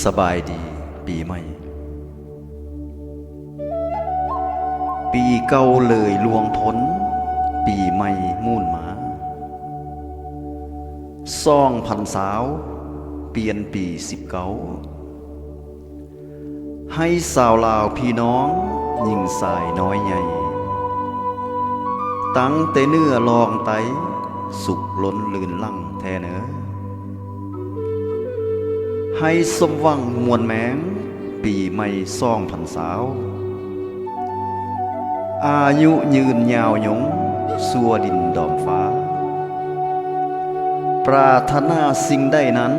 สบายดีปีใหม่ปีเก่าเลยลวงพ้นปีใหม่มุ่นมาซ่องพันสาวเปลี่ยนปี19ให้สาวลาวพี่น้องยิ่งสายน้อยใหญ่ตั้งแต่เนื้อลองไตสุขล้นลื่นลั่งแท้เนอให้สมหวังมวลแมงปีใหม่ซ่องพันสาวอายุยืนยาวหยงสัวดินดอมฟ้าปรารถนาสิ่งใดนั้น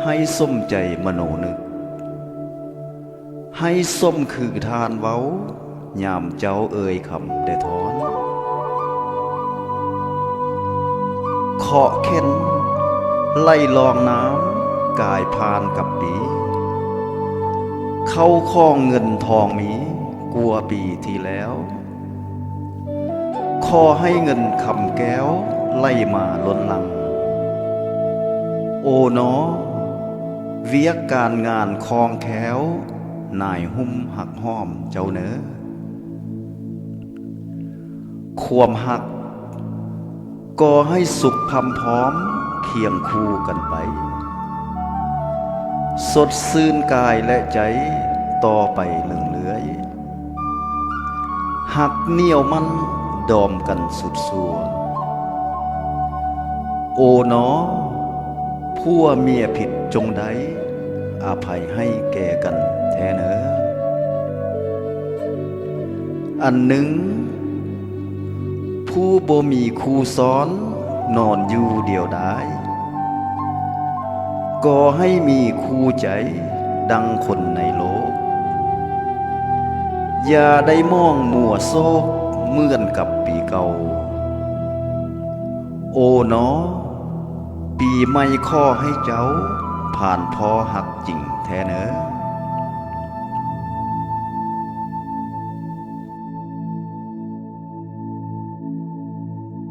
ให้สมใจมโนนึกให้สมคือทานเว้ายามเจ้าเอ่ยคำได้ถอนเคาะเข็นไล่ลองน้ำกายพานกับปีเข้าข้องเงินทองมีกลัวปีที่แล้วขอให้เงินคำแก้วไล่มาล้นหลังโอ๋น้อเวียกการงานคลองแคล้วนายหุ้มหักห้อมเจ้าเนอความหักก็ให้สุขพำพร้อมเคียงคู่กันไปสดซื่นกายและใจต่อไปเลื่องเลื้อยหักเหนี่ยวมันดอมกันสุดสัวโอ๋น้อผัวเมียผิดจงใดอภัยให้แก่กันแท้เนออันหนึ่งผู้บ่มีคู่ซ้อนนอนอยู่เดียวดายก็ให้มีคู่ใจดังคนในโลกอย่าได้มองมัวโซกเหมือนกับปีเก่าโอ๋น้อปีใหม่ขอให้เจ้าผ่านพอหักจริงแท้เนอ